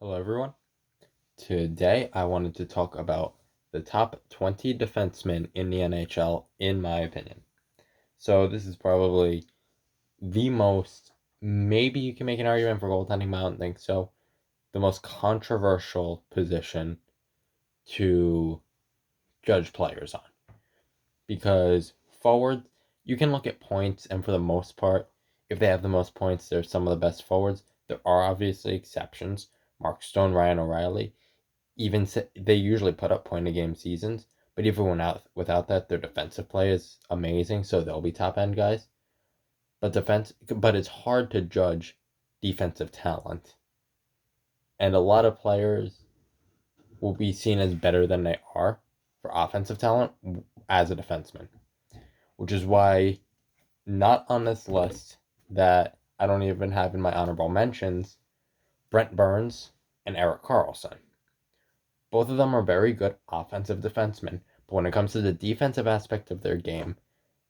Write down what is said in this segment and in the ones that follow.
Hello, everyone. Today, I wanted to talk about the top 20 defensemen in the NHL, in my opinion. So, this is probably the most, maybe you can make an argument for goaltending, but I don't think so, the most controversial position to judge players on. Because forward, you can look at points, and for the most part, if they have the most points, they're some of the best forwards. There are obviously exceptions. Mark Stone, Ryan O'Reilly, they usually put up point a game seasons, but even without that, their defensive play is amazing, so they'll be top end guys. But it's hard to judge defensive talent, and a lot of players will be seen as better than they are for offensive talent as a defenseman, which is why not on this list that I don't even have in my honorable mentions, Brent Burns and Erik Karlsson. Both of them are very good offensive defensemen, but when it comes to the defensive aspect of their game,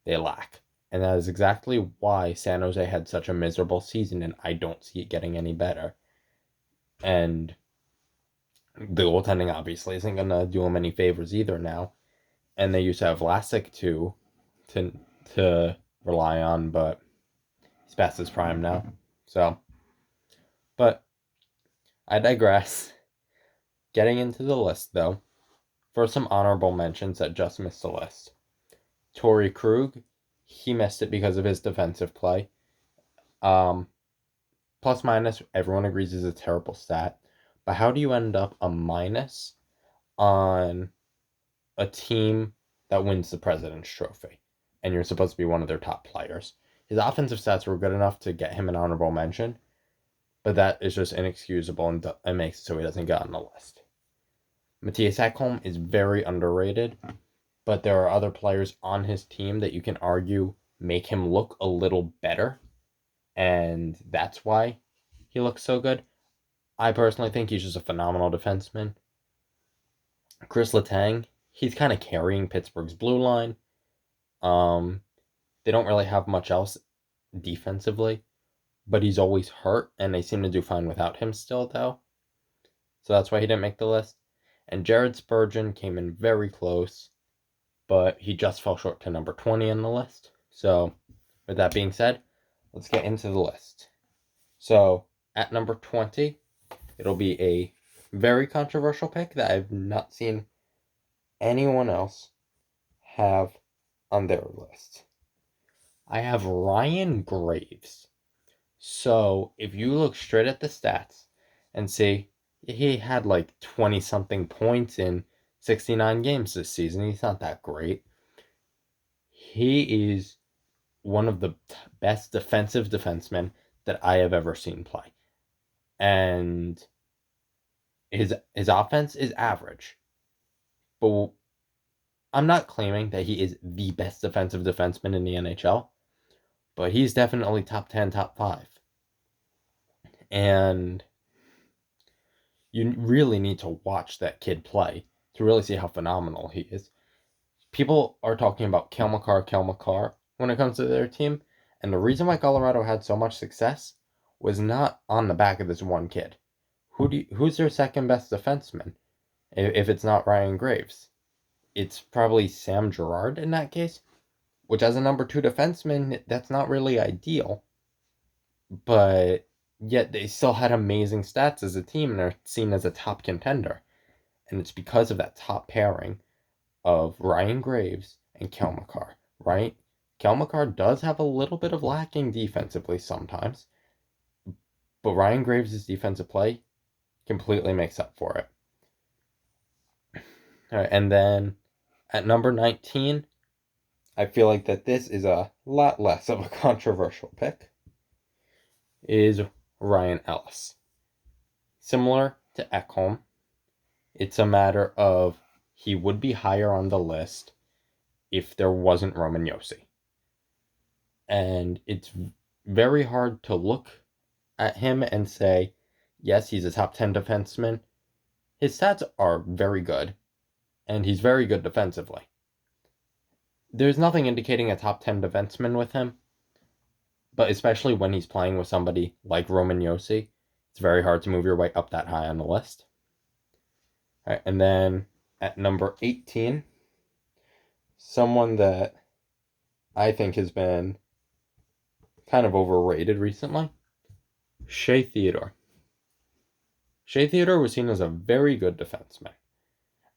they lack. And that is exactly why San Jose had such a miserable season, and I don't see it getting any better. And the goaltending obviously isn't going to do them any favors either now. And they used to have Vlasic to rely on, but he's past his prime now. So, but I digress. Getting into the list, though, for some honorable mentions that just missed the list. Torrey Krug, he missed it because of his defensive play. Plus minus, everyone agrees is a terrible stat. But how do you end up a minus on a team that wins the President's Trophy? And you're supposed to be one of their top players. His offensive stats were good enough to get him an honorable mention, but that is just inexcusable and makes it so he doesn't get on the list. Mattias Ekholm is very underrated, but there are other players on his team that you can argue make him look a little better, and that's why he looks so good. I personally think he's just a phenomenal defenseman. Chris Letang, he's kind of carrying Pittsburgh's blue line. They don't really have much else defensively, but he's always hurt, and they seem to do fine without him still, though. So that's why he didn't make the list. And Jared Spurgeon came in very close, but he just fell short to number 20 on the list. So, with that being said, let's get into the list. So, at number 20, it'll be a very controversial pick that I've not seen anyone else have on their list. I have Ryan Graves. So, if you look straight at the stats and see he had like 20 something points in 69 games this season, he's not that great. He is one of the best defensive defensemen that I have ever seen play. And his offense is average. But I'm not claiming that he is the best defensive defenseman in the NHL, but he's definitely top 10, top 5. And you really need to watch that kid play to really see how phenomenal he is. People are talking about Cale Makar when it comes to their team, and the reason why Colorado had so much success was not on the back of this one kid. Who's their second best defenseman? If it's not Ryan Graves, it's probably Sam Girard in that case, which as a number 2 defenseman, that's not really ideal. But yet they still had amazing stats as a team and are seen as a top contender. And it's because of that top pairing of Ryan Graves and Cale Makar, right? Cale Makar does have a little bit of lacking defensively sometimes, but Ryan Graves' defensive play completely makes up for it. All right, and then at number 19, I feel like that this is a lot less of a controversial pick, is Ryan Ellis. Similar to Ekholm, it's a matter of he would be higher on the list if there wasn't Roman Josi. And it's very hard to look at him and say, yes, he's a top 10 defenseman. His stats are very good, and he's very good defensively. There's nothing indicating a top 10 defenseman with him, but especially when he's playing with somebody like Roman Josi, It's very hard to move your way up that high on the list. All right, and then at number 18, someone that I think has been kind of overrated recently, Shea Theodore. Shea Theodore was seen as a very good defenseman.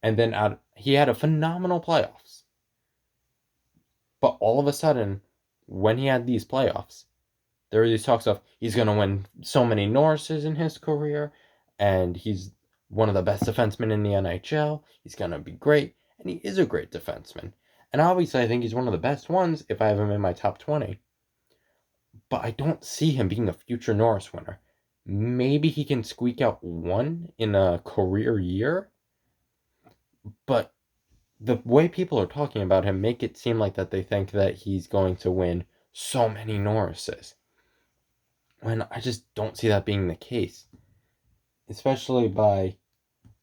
And then he had a phenomenal playoffs. But all of a sudden, when he had these playoffs, there were these talks of he's going to win so many Norrises in his career, and he's one of the best defensemen in the NHL. He's going to be great, and he is a great defenseman. And obviously, I think he's one of the best ones if I have him in my top 20. But I don't see him being a future Norris winner. Maybe he can squeak out one in a career year, but the way people are talking about him make it seem like that they think that he's going to win so many Norrises, when I just don't see that being the case, especially by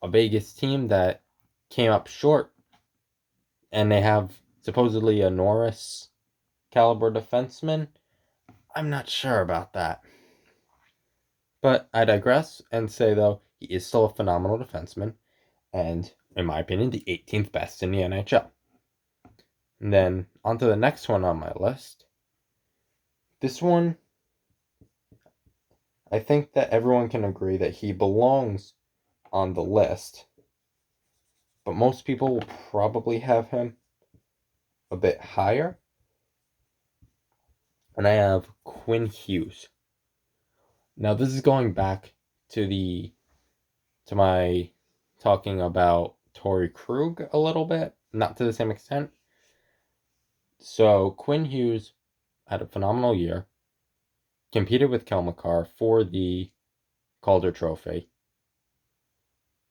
a Vegas team that came up short, and they have supposedly a Norris caliber defenseman. I'm not sure about that. But I digress and say, though, he is still a phenomenal defenseman, and, in my opinion, the 18th best in the NHL. And then, on to the next one on my list. This one, I think that everyone can agree that he belongs on the list, but most people will probably have him a bit higher. And I have Quinn Hughes. Now, this is going back to my talking about Torrey Krug a little bit, not to the same extent. So Quinn Hughes had a phenomenal year, competed with Kel McCarr for the Calder Trophy,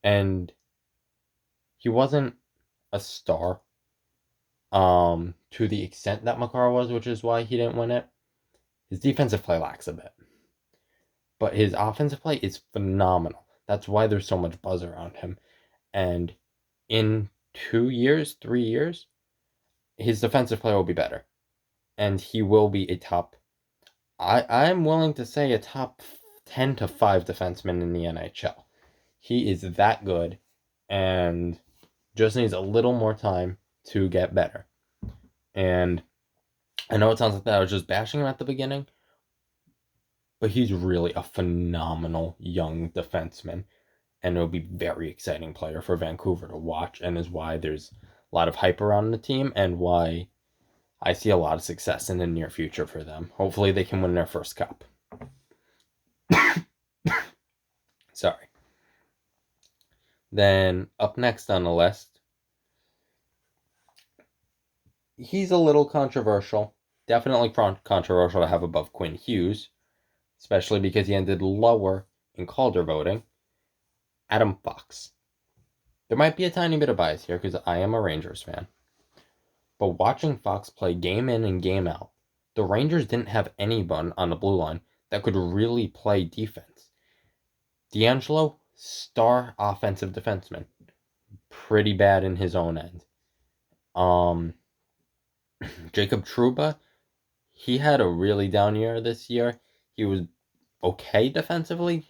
and he wasn't a star to the extent that McCarr was, which is why he didn't win it. His defensive play lacks a bit, but his offensive play is phenomenal. That's why there's so much buzz around him. And in 2 years, 3 years, his defensive play will be better. And he will be a top, I'm willing to say, a top 10 to 5 defenseman in the NHL. He is that good and just needs a little more time to get better. And I know it sounds like that I was just bashing him at the beginning, but he's really a phenomenal young defenseman, and it'll be a very exciting player for Vancouver to watch, and is why there's a lot of hype around the team, and why I see a lot of success in the near future for them. Hopefully they can win their first cup. Sorry. Then up next on the list, he's a little controversial. Definitely controversial to have above Quinn Hughes, especially because he ended lower in Calder voting. Adam Fox. There might be a tiny bit of bias here because I am a Rangers fan. But watching Fox play game in and game out, the Rangers didn't have anyone on the blue line that could really play defense. D'Angelo, star offensive defenseman. Pretty bad in his own end. Jacob Trouba, he had a really down year this year. He was okay defensively,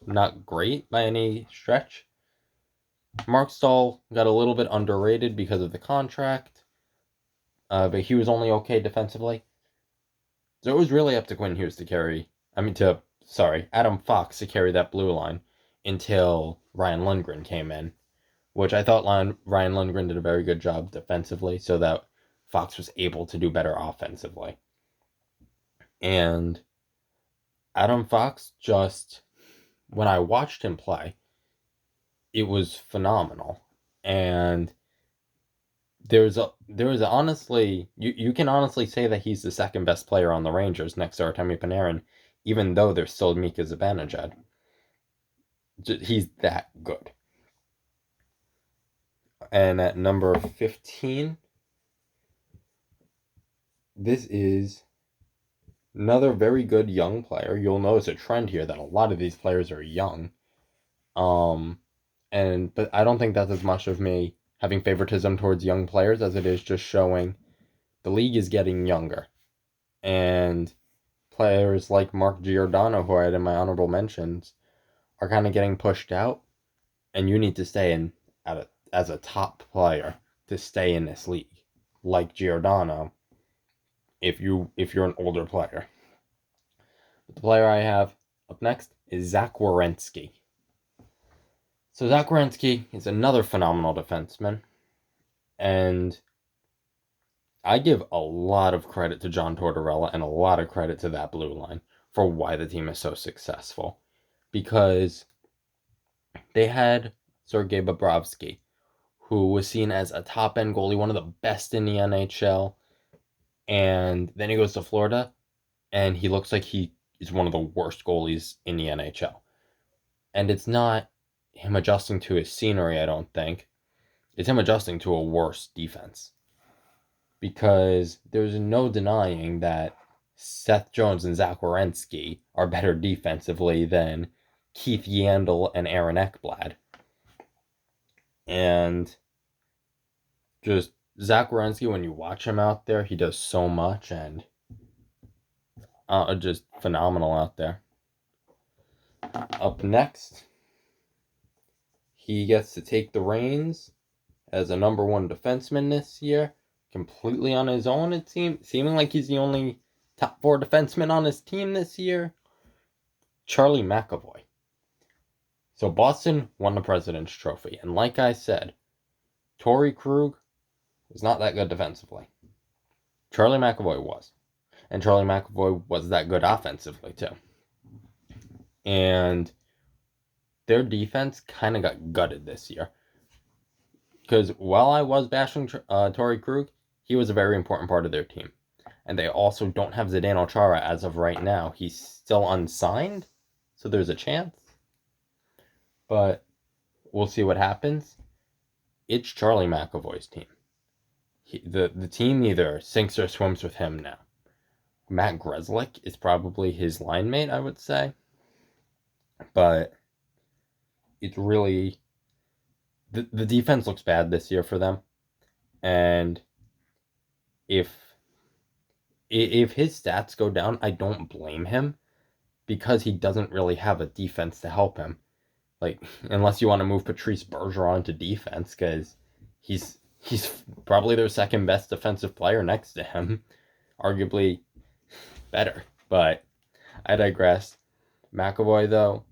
not great by any stretch. Mark Stahl got a little bit underrated because of the contract, but he was only okay defensively. So it was really up to Quinn Hughes Adam Fox to carry that blue line until Ryan Lundgren came in, which I thought Ryan Lundgren did a very good job defensively, so that Fox was able to do better offensively. And Adam Fox, just, when I watched him play, it was phenomenal. And honestly, you can honestly say that he's the second best player on the Rangers next to Artemi Panarin, even though there's still Mika Zibanejad. He's that good. And at number 15, this is another very good young player. You'll notice a trend here that a lot of these players are young. But I don't think that's as much of me having favoritism towards young players as it is just showing the league is getting younger. And players like Mark Giordano, who I had in my honorable mentions, are kind of getting pushed out, and you need to stay in as a top player to stay in this league, like Giordano, if you're an older player. But the player I have up next is Zach Warrenski. So Zach Warrenski is another phenomenal defenseman, and I give a lot of credit to John Tortorella and a lot of credit to that blue line for why the team is so successful. Because they had Sergei Bobrovsky, who was seen as a top-end goalie, one of the best in the NHL, and then he goes to Florida, and he looks like he is one of the worst goalies in the NHL. And it's not him adjusting to his scenery, I don't think. It's him adjusting to a worse defense. Because there's no denying that Seth Jones and Zach Warrenski are better defensively than Keith Yandel and Aaron Ekblad. And just Zach Warrenski, when you watch him out there, he does so much, and just phenomenal out there. Up next, he gets to take the reins as a number one defenseman this year, completely on his own, it seems, seeming like he's the only top four defenseman on his team this year. Charlie McAvoy. So Boston won the President's Trophy, and like I said, Torrey Krug was not that good defensively. Charlie McAvoy was. And Charlie McAvoy was that good offensively, too. And their defense kind of got gutted this year. Because while I was bashing Torrey Krug, he was a very important part of their team. And they also don't have Zdeno Chara as of right now. He's still unsigned, so there's a chance. But we'll see what happens. It's Charlie McAvoy's team. The team either sinks or swims with him now. Matt Grzelcyk is probably his line mate, I would say. But it's really... The defense looks bad this year for them. And if his stats go down, I don't blame him. Because he doesn't really have a defense to help him. Like, unless you want to move Patrice Bergeron to defense, because he's probably their second best defensive player next to him. Arguably better. But I digress. McAvoy, though,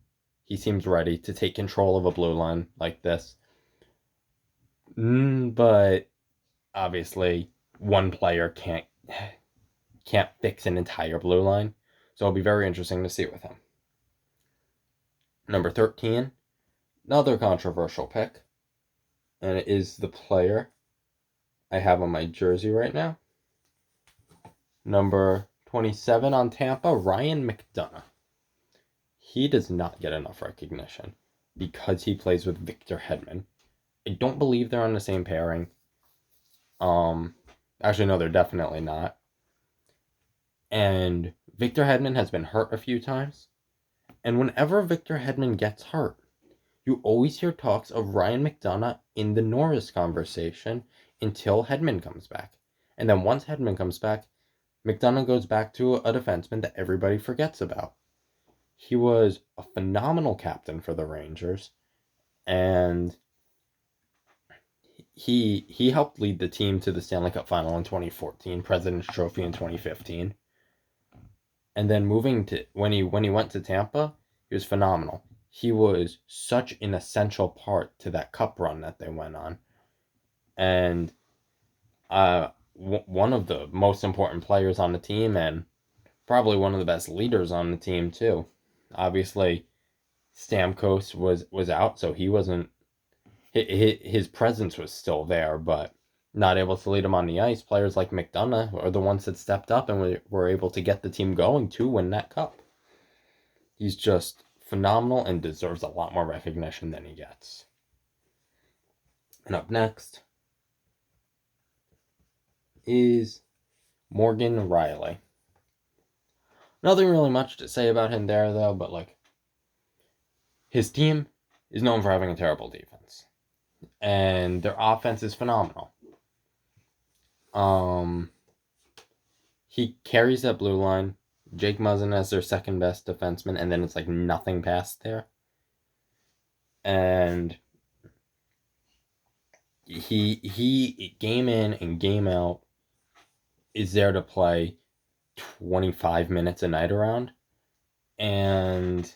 he seems ready to take control of a blue line like this. But obviously, one player can't fix an entire blue line. So it'll be very interesting to see with him. Number 13, another controversial pick. And it is the player I have on my jersey right now. Number 27 on Tampa, Ryan McDonagh. He does not get enough recognition because he plays with Victor Hedman. I don't believe they're on the same pairing. Actually, no, they're definitely not. And Victor Hedman has been hurt a few times. And whenever Victor Hedman gets hurt, you always hear talks of Ryan McDonagh in the Norris conversation until Hedman comes back. And then once Hedman comes back, McDonagh goes back to a defenseman that everybody forgets about. He was a phenomenal captain for the Rangers, and he helped lead the team to the Stanley Cup Final in 2014, President's Trophy in 2015. And then moving to when he went to Tampa, he was phenomenal. He was such an essential part to that cup run that they went on. And one of the most important players on the team, and probably one of the best leaders on the team too. Obviously, Stamkos was out, so he wasn't... His presence was still there, but not able to lead him on the ice. Players like McDonagh are the ones that stepped up and were able to get the team going to win that cup. He's just phenomenal and deserves a lot more recognition than he gets. And up next is Morgan Rielly. Nothing really much to say about him there, though, but, like, his team is known for having a terrible defense. And their offense is phenomenal. He carries that blue line. Jake Muzzin as their second best defenseman, and then it's like nothing past there. And he game in and game out is there to play 25 minutes a night around, and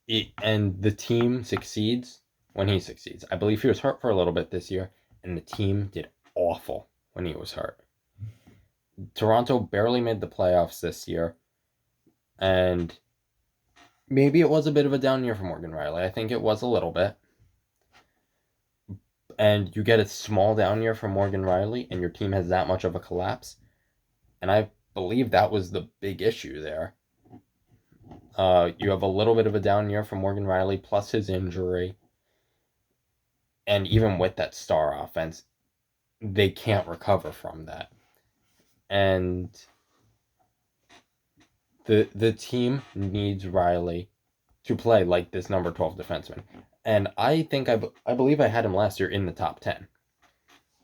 the team succeeds when he succeeds. I believe he was hurt for a little bit this year, and the team did awful when he was hurt. Toronto barely made the playoffs this year, and maybe it was a bit of a down year for Morgan Rielly. I think it was a little bit. And you get a small down year from Morgan Rielly, and your team has that much of a collapse. And I believe that was the big issue there. You have a little bit of a down year from Morgan Rielly, plus his injury. And even with that star offense, they can't recover from that. And the team needs Rielly to play like this number 12 defenseman. And I think I believe I had him last year in the top 10.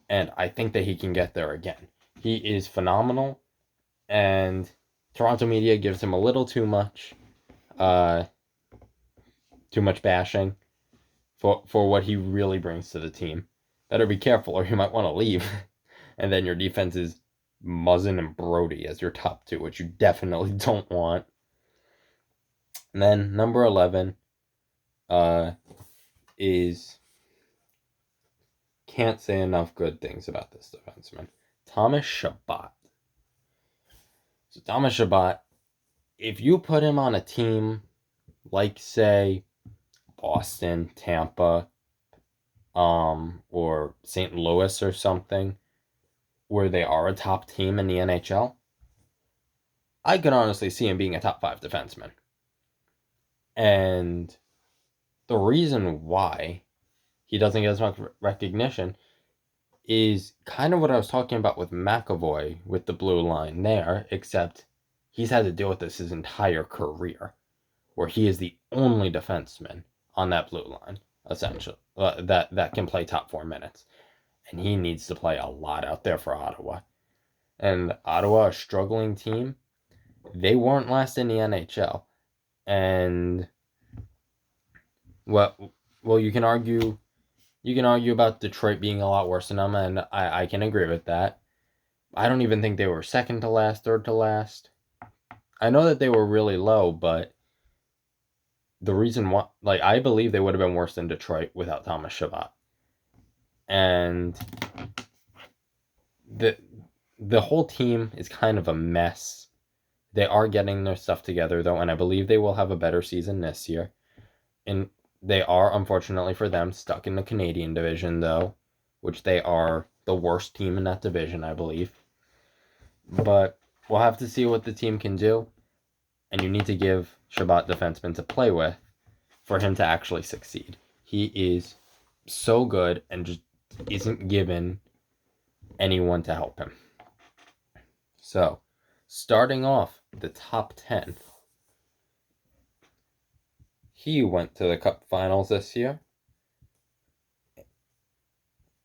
And I think that he can get there again. He is phenomenal, and Toronto media gives him a little too much bashing for what he really brings to the team. Better be careful, or you might want to leave. And then your defense is Muzzin and Brody as your top two, which you definitely don't want. And then number 11 is, can't say enough good things about this defenseman, Thomas Chabot. So Thomas Chabot, if you put him on a team like, say, Boston, Tampa, or St. Louis or something, where they are a top team in the NHL, I could honestly see him being a top 5 defenseman. And the reason why he doesn't get as much recognition is kind of what I was talking about with McAvoy with the blue line there, except he's had to deal with this his entire career, where he is the only defenseman on that blue line, essentially, that can play top 4 minutes. And he needs to play a lot out there for Ottawa. And Ottawa, a struggling team, they weren't last in the NHL. And well, you can argue about Detroit being a lot worse than them, and I can agree with that. I don't even think they were second to last, third to last. I know that they were really low, but the reason why, I believe they would have been worse than Detroit without Thomas Chabot. And the whole team is kind of a mess. They are getting their stuff together, though, and I believe they will have a better season this year. And they are, unfortunately for them, stuck in the Canadian division, though, which they are the worst team in that division, I believe. But we'll have to see what the team can do, and you need to give Chabot defensemen to play with for him to actually succeed. He is so good and just isn't given anyone to help him. So, starting off the top 10, he went to the Cup Finals this year,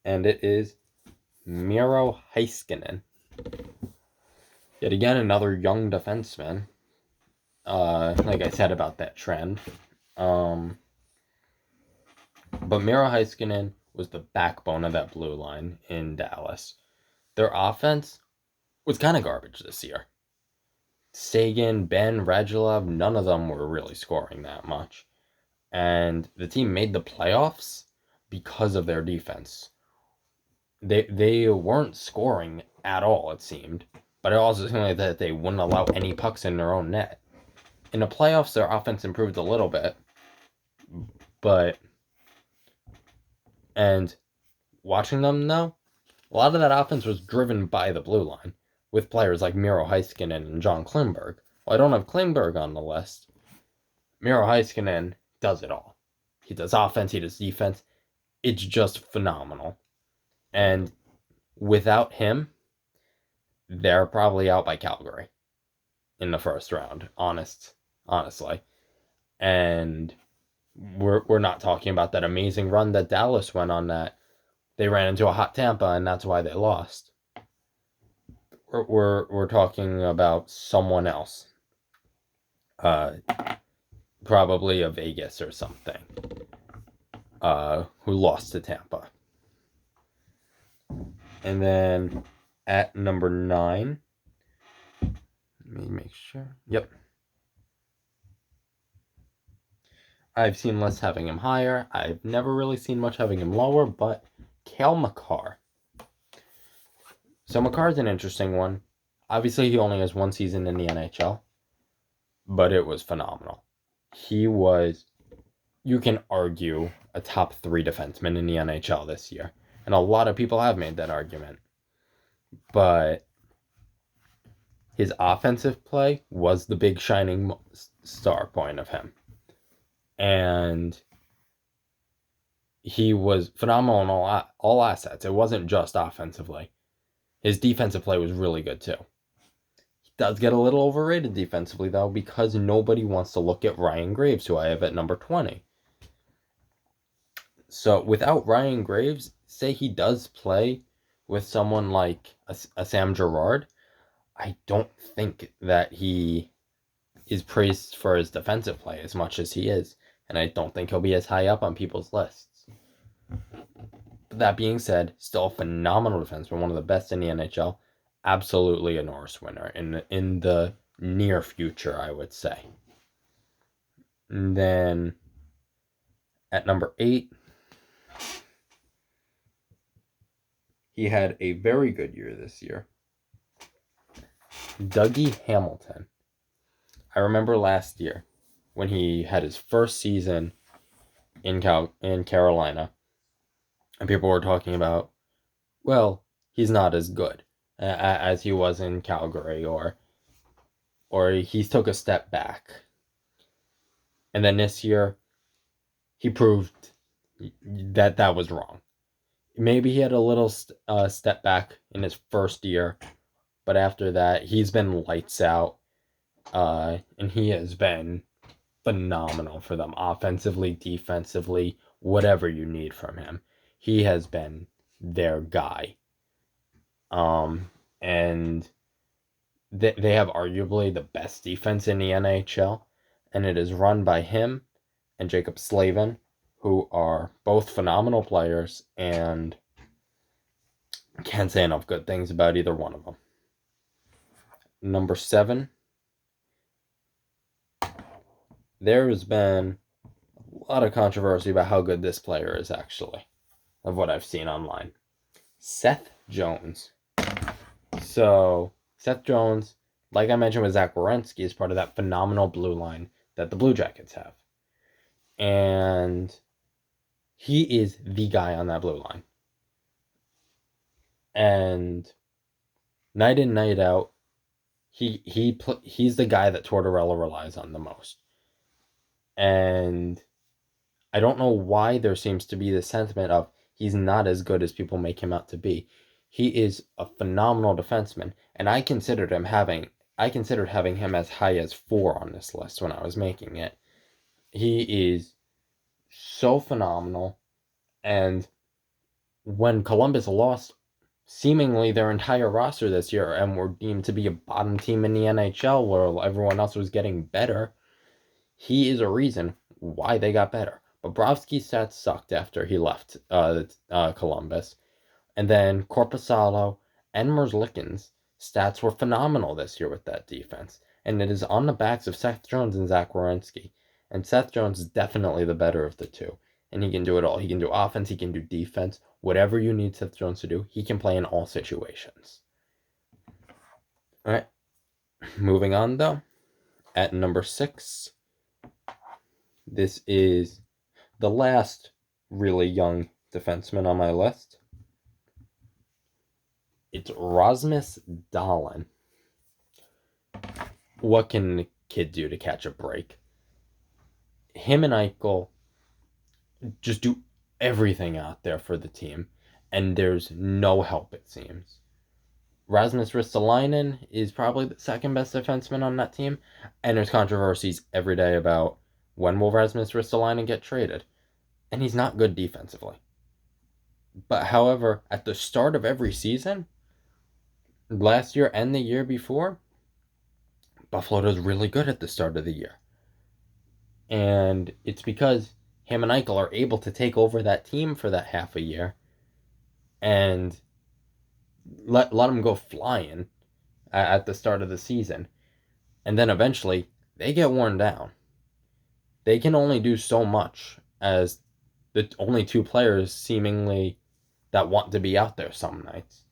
and it is Miro Heiskanen. Yet again, another young defenseman. Like I said about that trend. But Miro Heiskanen was the backbone of that blue line in Dallas. Their offense was kind of garbage this year. Sagan, Ben, Radulov, none of them were really scoring that much. And the team made the playoffs because of their defense. They weren't scoring at all, it seemed. But it also seemed like that they wouldn't allow any pucks in their own net. In the playoffs, their offense improved a little bit. And watching them, though, a lot of that offense was driven by the blue line, with players like Miro Heiskanen and John Klingberg. Well, I don't have Klingberg on the list. Miro Heiskanen does it all. He does offense, he does defense. It's just phenomenal. And without him, they're probably out by Calgary in the first round, honestly. And we're not talking about that amazing run that Dallas went on, that they ran into a hot Tampa and that's why they lost. We're talking about someone else. probably a Vegas or something, who lost to Tampa. And then at number 9, let me make sure. Yep. I've seen less having him higher. I've never really seen much having him lower, but Cale Makar. So Makar's an interesting one. Obviously, he only has one season in the NHL, but it was phenomenal. He was, you can argue, a top 3 defenseman in the NHL this year. And a lot of people have made that argument. But his offensive play was the big shining star point of him. And he was phenomenal in all assets. It wasn't just offensively. His defensive play was really good too. He does get a little overrated defensively though, because nobody wants to look at Ryan Graves, who I have at number 20. So without Ryan Graves, say he does play with someone like a Sam Girard, I don't think that he is praised for his defensive play as much as he is, and I don't think he'll be as high up on people's lists. But that being said, still a phenomenal defenseman, one of the best in the NHL, absolutely a Norris winner in the near future, I would say. And then at number 8, he had a very good year this year. Dougie Hamilton. I remember last year when he had his first season in Carolina, and people were talking about, well, he's not as good as he was in Calgary, or he took a step back. And then this year, he proved that was wrong. Maybe he had a little step back in his first year, but after that, he's been lights out, and he has been phenomenal for them, offensively, defensively, whatever you need from him. He has been their guy. And they have arguably the best defense in the NHL, and it is run by him and Jacob Slavin, who are both phenomenal players, and can't say enough good things about either one of them. Number 7, there has been a lot of controversy about how good this player is, actually, of what I've seen online. Seth Jones. So, Seth Jones, like I mentioned with Zach Warrenski, is part of that phenomenal blue line that the Blue Jackets have. And he is the guy on that blue line. And night in, night out, he's the guy that Tortorella relies on the most. And I don't know why there seems to be this sentiment of he's not as good as people make him out to be. He is a phenomenal defenseman, and I considered having him as high as 4 on this list when I was making it. He is so phenomenal, and when Columbus lost seemingly their entire roster this year and were deemed to be a bottom team in the NHL where everyone else was getting better, he is a reason why they got better. Bobrovsky's stats sucked after he left Columbus. And then Korpisalo and Merzlikins' stats were phenomenal this year with that defense. And it is on the backs of Seth Jones and Zach Warrenski. And Seth Jones is definitely the better of the two. And he can do it all. He can do offense, he can do defense. Whatever you need Seth Jones to do, he can play in all situations. Alright. Moving on, though. At number 6, this is the last really young defenseman on my list. It's Rasmus Dahlin. What can the kid do to catch a break? Him and Eichel just do everything out there for the team, and there's no help, it seems. Rasmus Ristolainen is probably the second best defenseman on that team, and there's controversies every day about when will Rasmus Ristolainen get traded, and he's not good defensively. But however, at the start of every season, last year and the year before, Buffalo does really good at the start of the year. And it's because him and Eichel are able to take over that team for that half a year and let them go flying at the start of the season. And then eventually they get worn down. They can only do so much as the only two players seemingly that want to be out there some nights.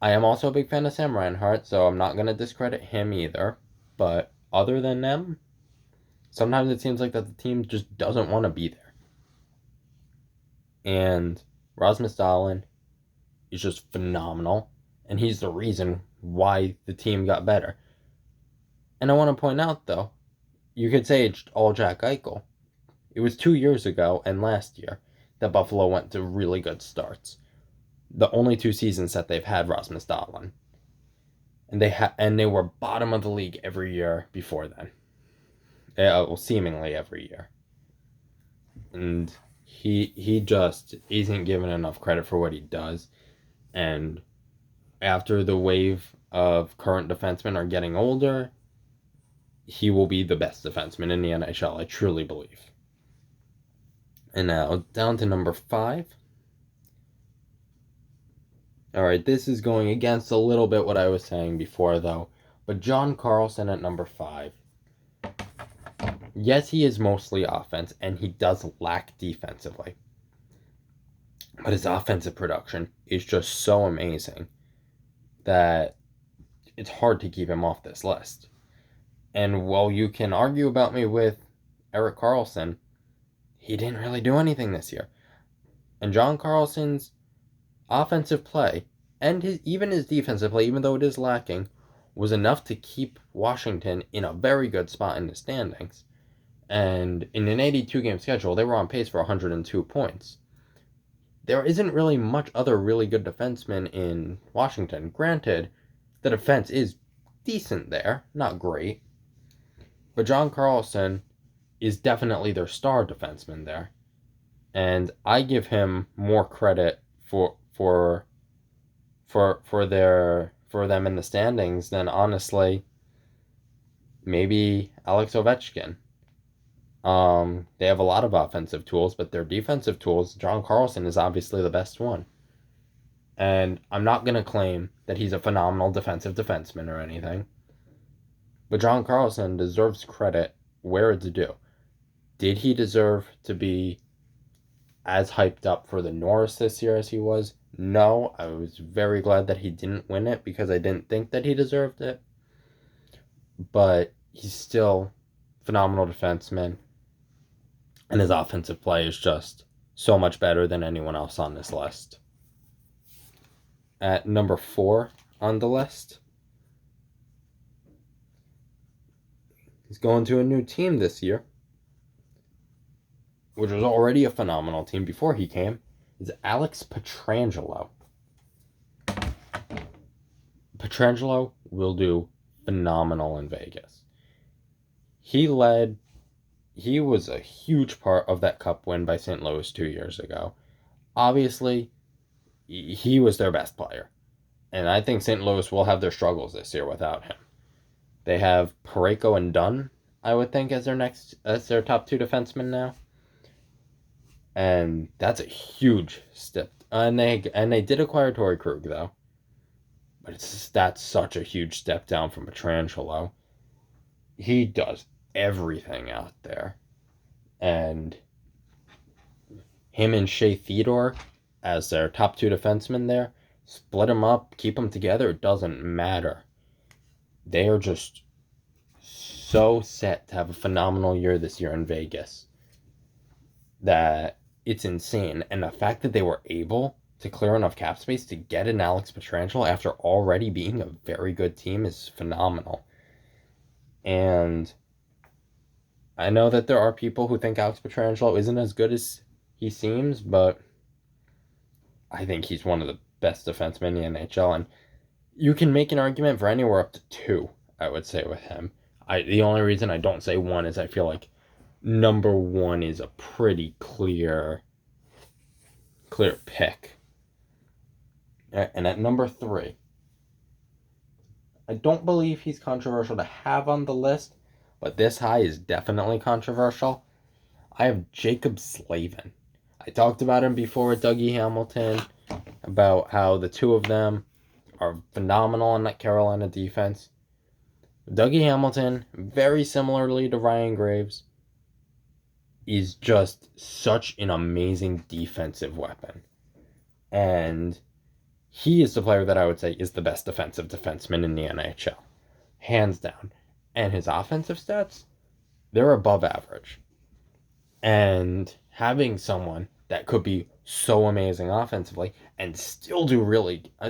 I am also a big fan of Sam Reinhart, so I'm not going to discredit him either. But other than them, sometimes it seems like that the team just doesn't want to be there. And Rasmus Dahlin is just phenomenal, and he's the reason why the team got better. And I want to point out, though, you could say it's all Jack Eichel. It was 2 years ago and last year that Buffalo went to really good starts. The only 2 seasons that they've had Rasmus Dahlin. And they were bottom of the league every year before then. Well, seemingly every year. And he just isn't given enough credit for what he does. And after the wave of current defensemen are getting older, he will be the best defenseman in the NHL, I truly believe. And now, down to number 5. Alright, this is going against a little bit what I was saying before, though. But John Carlson at number 5. Yes, he is mostly offense, and he does lack defensively. But his offensive production is just so amazing that it's hard to keep him off this list. And while you can argue about me with Erik Karlsson, he didn't really do anything this year. And John Carlson's offensive play, and even his defensive play, even though it is lacking, was enough to keep Washington in a very good spot in the standings. And in an 82-game schedule, they were on pace for 102 points. There isn't really much other really good defensemen in Washington. Granted, the defense is decent there, not great. But John Carlson is definitely their star defenseman there. And I give him more credit for them in the standings than, honestly, maybe Alex Ovechkin. They have a lot of offensive tools, but their defensive tools, John Carlson is obviously the best one. And I'm not going to claim that he's a phenomenal defensive defenseman or anything. But John Carlson deserves credit where it's due. Did he deserve to be as hyped up for the Norris this year as he was? No, I was very glad that he didn't win it because I didn't think that he deserved it. But he's still a phenomenal defenseman. And his offensive play is just so much better than anyone else on this list. At number 4 on the list, he's going to a new team this year, which was already a phenomenal team before he came, is Alex Pietrangelo. Pietrangelo will do phenomenal in Vegas. He was a huge part of that cup win by St. Louis 2 years ago. Obviously, he was their best player. And I think St. Louis will have their struggles this year without him. They have Parayko and Dunn, I would think, as their top 2 defensemen now. And that's a huge step. And they did acquire Torrey Krug, though. But that's such a huge step down from Pietrangelo. He does everything out there. And him and Shea Theodore as their top 2 defensemen there, split them up, keep them together, it doesn't matter. They are just so set to have a phenomenal year this year in Vegas that it's insane. And the fact that they were able to clear enough cap space to get an Alex Pietrangelo after already being a very good team is phenomenal. And I know that there are people who think Alex Pietrangelo isn't as good as he seems, but I think he's one of the best defensemen in the NHL, and you can make an argument for anywhere up to 2, I would say, with him. The only reason I don't say 1 is I feel like number 1 is a pretty clear pick. And at number 3, I don't believe he's controversial to have on the list, but this high is definitely controversial. I have Jacob Slavin. I talked about him before with Dougie Hamilton, about how the two of them are phenomenal on that Carolina defense. Dougie Hamilton, very similarly to Ryan Graves, is just such an amazing defensive weapon. And he is the player that I would say is the best defensive defenseman in the NHL. Hands down. And his offensive stats, they're above average. And having someone that could be so amazing offensively and still do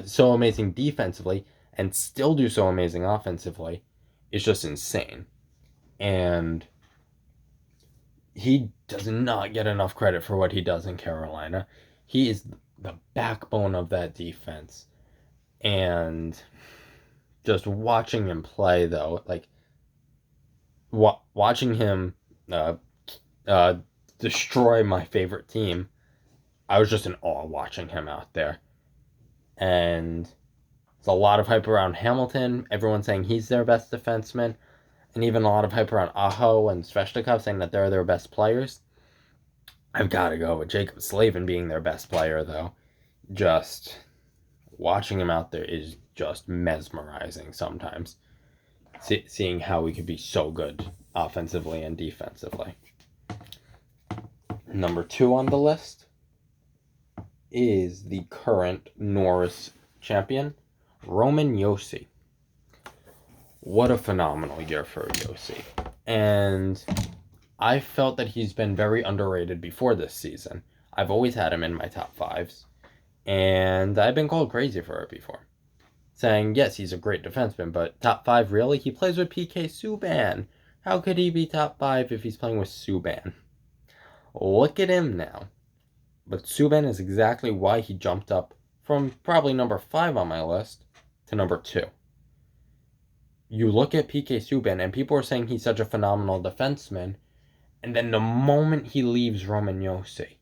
so amazing defensively and still do so amazing offensively is just insane. And he does not get enough credit for what he does in Carolina. He is the backbone of that defense. And just watching him play, though, like watching him destroy my favorite team, I was just in awe watching him out there. And there's a lot of hype around Hamilton. Everyone's saying he's their best defenseman. And even a lot of hype around Aho and Svechnikov saying that they're their best players. I've got to go with Jacob Slavin being their best player, though. Just watching him out there is just mesmerizing sometimes. Seeing how he could be so good offensively and defensively. Number 2 on the list is the current Norris champion, Roman Josi. What a phenomenal year for Josi. And I felt that he's been very underrated before this season. I've always had him in my top 5s. And I've been called crazy for it before. Saying, yes, he's a great defenseman, but top 5, really? He plays with PK Subban. How could he be top 5 if he's playing with Subban? Look at him now. But Subban is exactly why he jumped up from probably number 5 on my list to number 2. You look at PK Subban, and people are saying he's such a phenomenal defenseman, and then the moment he leaves Roman Josi,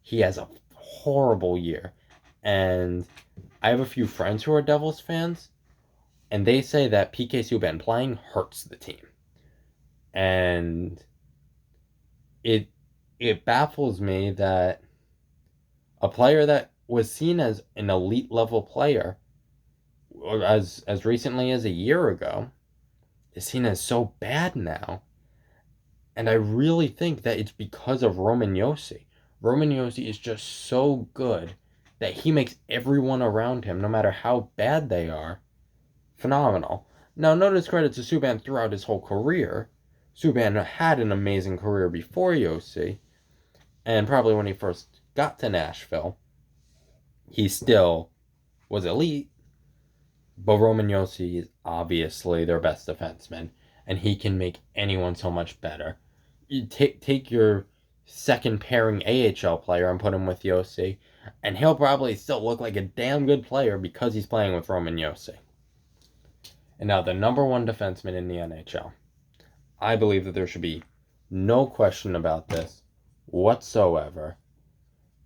he has a horrible year. And I have a few friends who are Devils fans, and they say that PK Subban playing hurts the team. And it baffles me that a player that was seen as an elite level player as recently as a year ago is seen as so bad now. And I really think that it's because of Roman Josi. Roman Josi is just so good that he makes everyone around him, no matter how bad they are, phenomenal. Now, no discredit to Subban throughout his whole career. Subban had an amazing career before Josi, and probably when he first got to Nashville, he still was elite. But Roman Josi is obviously their best defenseman, and he can make anyone so much better. You take your second pairing AHL player and put him with Josi, and he'll probably still look like a damn good player because he's playing with Roman Josi. And now the number 1 defenseman in the NHL. I believe that there should be no question about this whatsoever.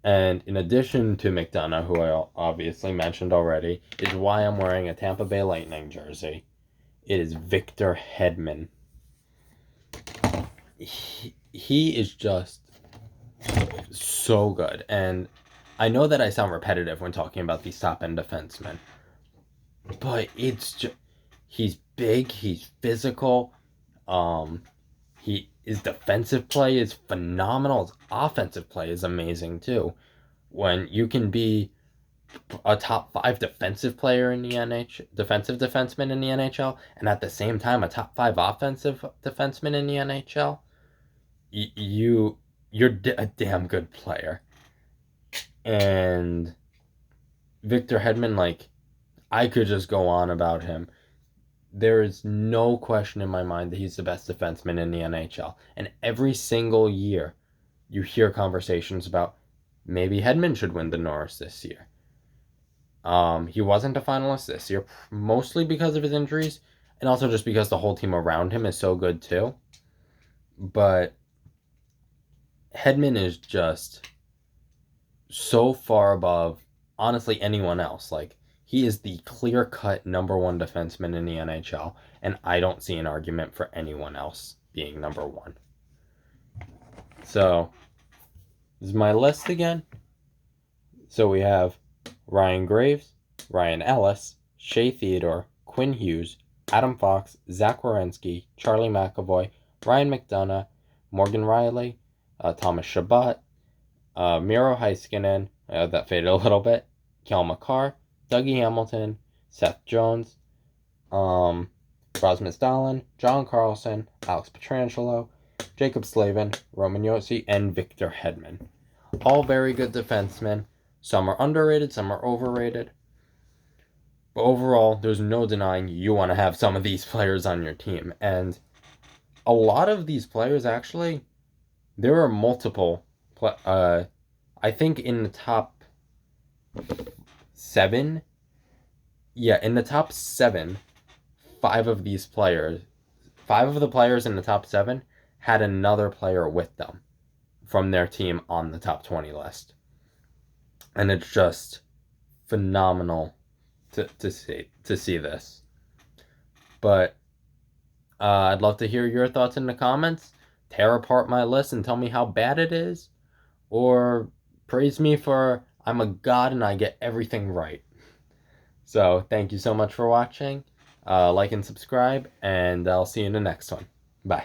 And in addition to McDonagh, who I obviously mentioned already, is why I'm wearing a Tampa Bay Lightning jersey. It is Victor Hedman. He is just so good. And I know that I sound repetitive when talking about these top-end defensemen. But it's just... He's big. He's physical. His defensive play is phenomenal. His offensive play is amazing, too. When you can be a top 5 defensive player in the defensive defenseman in the NHL, and at the same time a top 5 offensive defenseman in the NHL, you're a damn good player. And Victor Hedman, like, I could just go on about him. There is no question in my mind that he's the best defenseman in the NHL. And every single year, you hear conversations about maybe Hedman should win the Norris this year. He wasn't a finalist this year, mostly because of his injuries, and also just because the whole team around him is so good too. But Hedman is just so far above, honestly, anyone else. Like, He is the clear-cut number one defenseman in the NHL, and I don't see an argument for anyone else being number one. So, this is my list again. So we have Ryan Graves, Ryan Ellis, Shea Theodore, Quinn Hughes, Adam Fox, Zach Warrenski, Charlie McAvoy, Ryan McDonagh, Morgan Rielly, Thomas Chabot, Miro Heiskanen, that faded a little bit, Kel McCarr, Dougie Hamilton, Seth Jones, Rasmus Dahlin, John Carlson, Alex Pietrangelo, Jacob Slavin, Roman Josi, and Victor Hedman. All very good defensemen. Some are underrated, some are overrated. But overall, there's no denying you want to have some of these players on your team. And a lot of these players, actually, there are multiple. I think in the top 7, in the top 7, 5 of the players in the top 7 had another player with them from their team on the top 20 list. And it's just phenomenal to see this. But I'd love to hear your thoughts in the comments. Tear apart my list and tell me how bad it is, or praise me for I'm a god and I get everything right. So thank you so much for watching. Like and subscribe, and I'll see you in the next one. Bye.